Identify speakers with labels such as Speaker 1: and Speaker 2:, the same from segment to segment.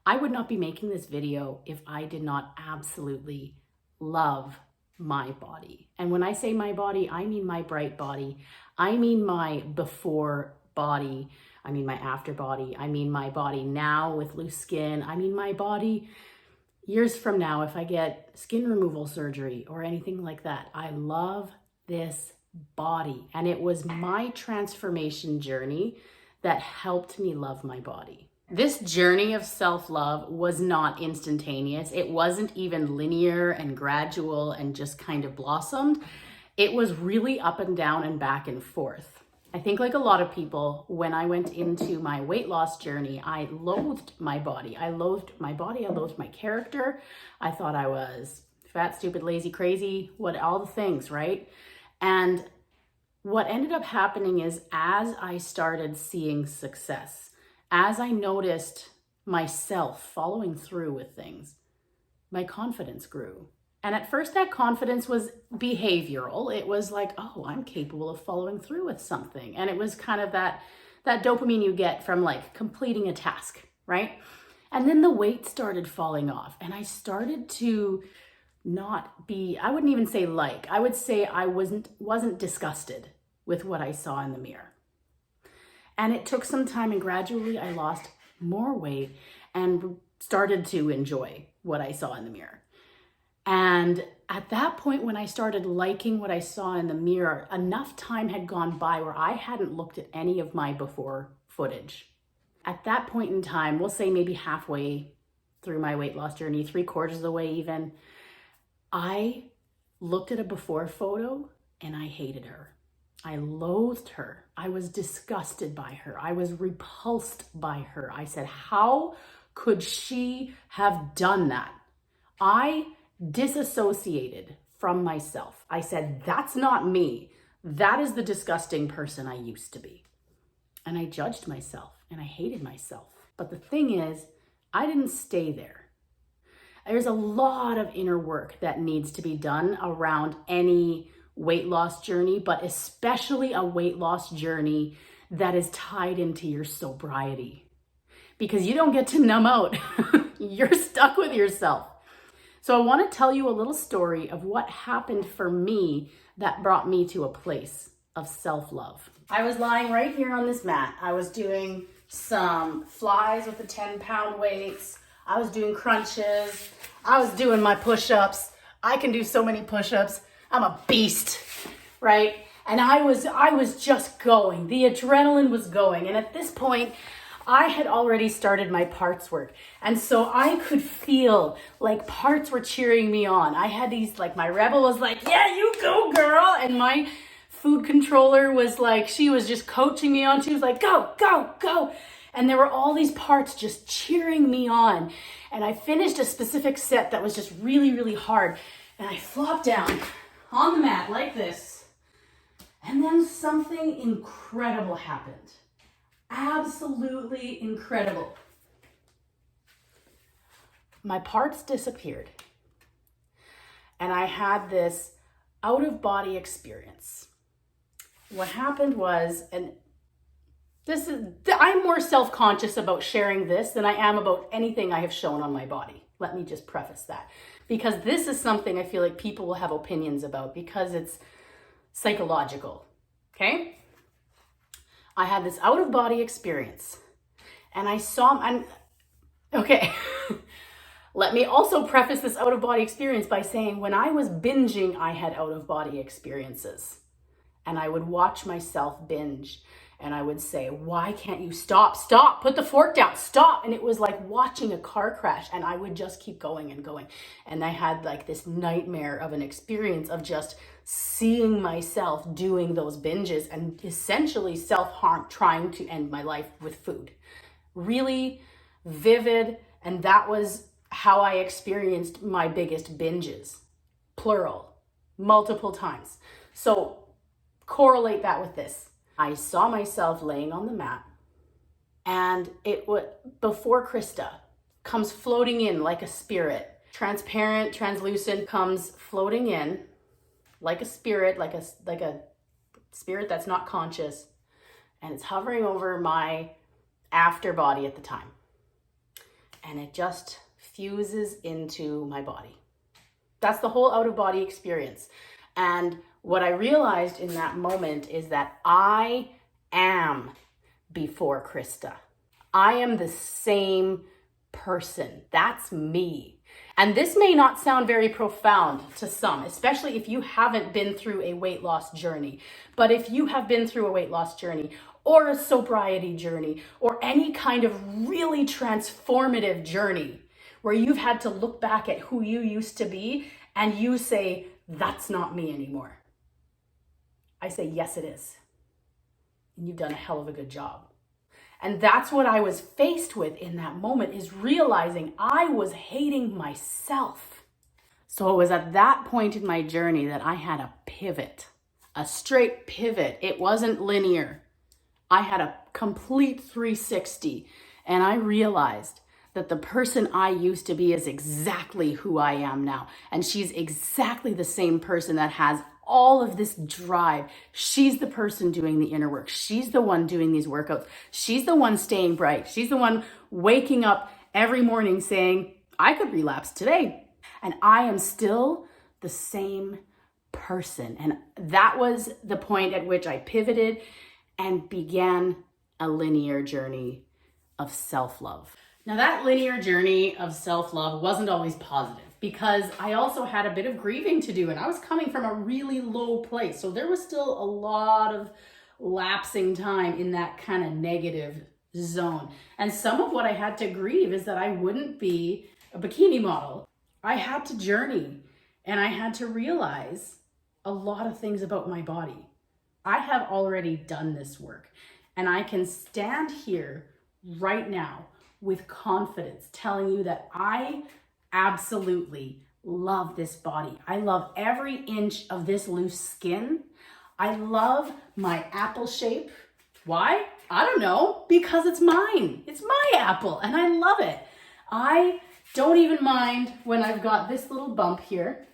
Speaker 1: I would not be making this video if I did not absolutely love my body. And when I say my body, I mean my bright body. I mean my before body. I mean my after body. I mean my body now with loose skin. I mean my body years from now if I get skin removal surgery or anything like that. I love this body. And it was my transformation journey that helped me love my body. This journey of self-love was not instantaneous. It wasn't even linear and gradual and just kind of blossomed. It was really up and down and back and forth. I think like a lot of people, when I went into my weight loss journey, I loathed my body. I loathed my body. I loathed my character. I thought I was fat, stupid, lazy, crazy, all the things, right? And what ended up happening is as I started seeing success, as I noticed myself following through with things, my confidence grew. And at first that confidence was behavioral. It was like, oh, I'm capable of following through with something. And it was kind of that dopamine you get from like completing a task, right? And then the weight started falling off and I started to not be, I wouldn't even say I would say I wasn't disgusted with what I saw in the mirror. And it took some time and gradually I lost more weight and started to enjoy what I saw in the mirror. And at that point, when I started liking what I saw in the mirror, enough time had gone by where I hadn't looked at any of my before footage. At that point in time, we'll say maybe halfway through my weight loss journey, 3/4 of the way even, I looked at a before photo and I hated her. I loathed her. I was disgusted by her. I was repulsed by her. I said, how could she have done that? I disassociated from myself. I said, that's not me. That is the disgusting person I used to be. And I judged myself and I hated myself. But the thing is, I didn't stay there. There's a lot of inner work that needs to be done around any weight loss journey, but especially a weight loss journey that is tied into your sobriety, because you don't get to numb out. You're stuck with yourself. So I want to tell you a little story of what happened for me that brought me to a place of self-love. I was lying right here on this mat. I was doing some flies with the 10-pound weights. I was doing crunches. I was doing my push-ups. I can do so many push-ups. I'm a beast, right? And I was just going. The adrenaline was going. And at this point, I had already started my parts work. And so I could feel like parts were cheering me on. I had these, like my rebel was like, yeah, you go girl. And my food controller was like, she was just coaching me on. She was like, go, go, go. And there were all these parts just cheering me on. And I finished a specific set that was just really, really hard. And I flopped down on the mat like this. And then something incredible happened. Absolutely incredible. My parts disappeared. And I had this out-of-body experience. What happened was, and I'm more self-conscious about sharing this than I am about anything I have shown on my body. Let me just preface that. Because this is something I feel like people will have opinions about because it's psychological, okay? I had this out-of-body experience and I saw, okay. Let me also preface this out-of-body experience by saying when I was binging, I had out-of-body experiences and I would watch myself binge and I would say, why can't you stop, put the fork down, stop. And it was like watching a car crash and I would just keep going and going. And I had like this nightmare of an experience of just seeing myself doing those binges and essentially self-harm, trying to end my life with food. Really vivid. And that was how I experienced my biggest binges, plural, multiple times. So correlate that with this. I saw myself laying on the mat and it would, before Krista comes floating in like a spirit, transparent, translucent, comes floating in like a spirit, like a spirit that's not conscious. And it's hovering over my after body at the time. and it just fuses into my body. That's the whole out of body experience. And what I realized in that moment is that I am before Krista. I am the same person. That's me. And this may not sound very profound to some, especially if you haven't been through a weight loss journey. But if you have been through a weight loss journey or a sobriety journey or any kind of really transformative journey where you've had to look back at who you used to be and you say, that's not me anymore. I say, yes, it is. And you've done a hell of a good job. And that's what I was faced with in that moment, is realizing I was hating myself. So it was at that point in my journey that I had a pivot, a straight pivot. It wasn't linear. I had a complete 360, and I realized that the person I used to be is exactly who I am now. And she's exactly the same person that has all of this drive. She's the person doing the inner work. She's the one doing these workouts. She's the one staying bright. She's the one waking up every morning saying, I could relapse today. And I am still the same person. And that was the point at which I pivoted and began a linear journey of self-love. Now, that linear journey of self-love wasn't always positive, because I also had a bit of grieving to do, and I was coming from a really low place. So there was still a lot of lapsing time in that kind of negative zone. And some of what I had to grieve is that I wouldn't be a bikini model. I had to journey, and I had to realize a lot of things about my body. I have already done this work, and I can stand here right now with confidence telling you that I absolutely love this body. I love every inch of this loose skin. I love my apple shape. Why? I don't know, because it's mine. It's my apple and I love it. I don't even mind when I've got this little bump here,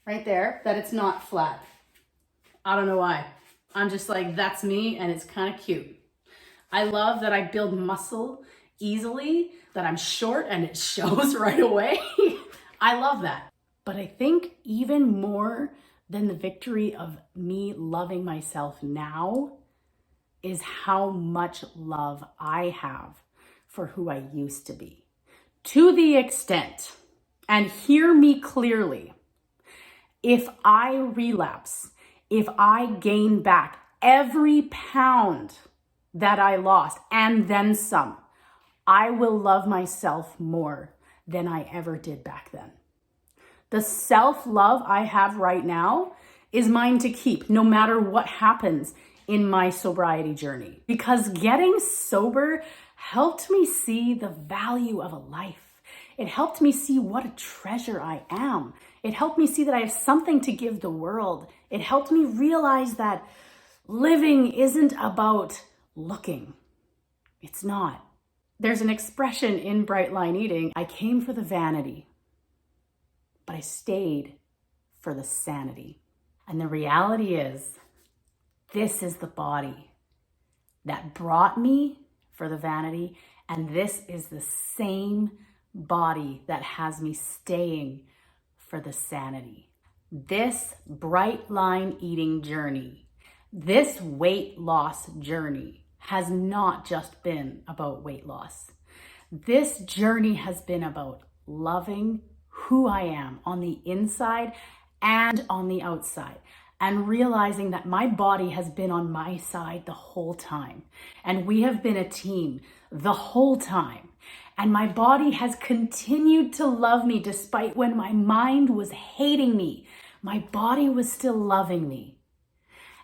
Speaker 1: right there, that it's not flat. I don't know why. I'm just like, that's me, and it's kind of cute. I love that I build muscle easily, that I'm short and it shows right away. I love that. But I think even more than the victory of me loving myself now is how much love I have for who I used to be. To the extent, and hear me clearly, if I relapse, if I gain back every pound that I lost and then some, I will love myself more than I ever did back then. The self-love I have right now is mine to keep, no matter what happens in my sobriety journey. Because getting sober helped me see the value of a life. It helped me see what a treasure I am. It helped me see that I have something to give the world. It helped me realize that living isn't about looking. It's not. There's an expression in Bright Line Eating, I came for the vanity, but I stayed for the sanity. And the reality is, this is the body that brought me for the vanity, and this is the same body that has me staying for the sanity. This Bright Line Eating journey, this weight loss journey, has not just been about weight loss. This journey has been about loving who I am on the inside and on the outside, and realizing that my body has been on my side the whole time. And we have been a team the whole time. And my body has continued to love me despite when my mind was hating me. My body was still loving me.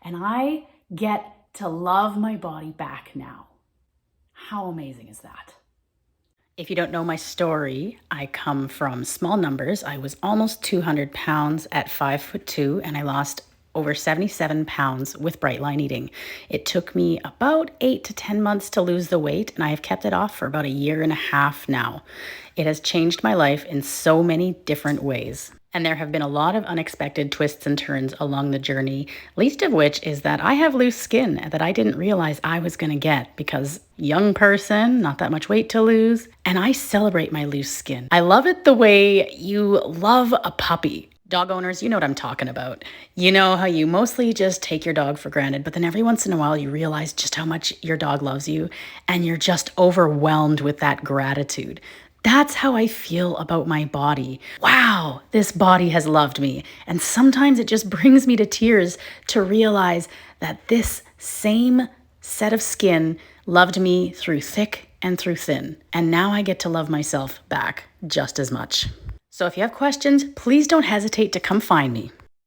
Speaker 1: And I get to love my body back now. How amazing is that? If you don't know my story, I come from small numbers. I was almost 200 pounds at 5'2", and I lost over 77 pounds with Bright Line Eating. It took me about 8 to 10 months to lose the weight, and I have kept it off for about a year and a half now. It has changed my life in so many different ways. And there have been a lot of unexpected twists and turns along the journey, least of which is that I have loose skin that I didn't realize I was going to get because young person, not that much weight to lose, and I celebrate my loose skin. I love it the way you love a puppy. Dog owners, you know what I'm talking about. You know how you mostly just take your dog for granted, but then every once in a while you realize just how much your dog loves you, and you're just overwhelmed with that gratitude. That's how I feel about my body. Wow, this body has loved me. And sometimes it just brings me to tears to realize that this same set of skin loved me through thick and through thin. And now I get to love myself back just as much. So if you have questions, please don't hesitate to come find me.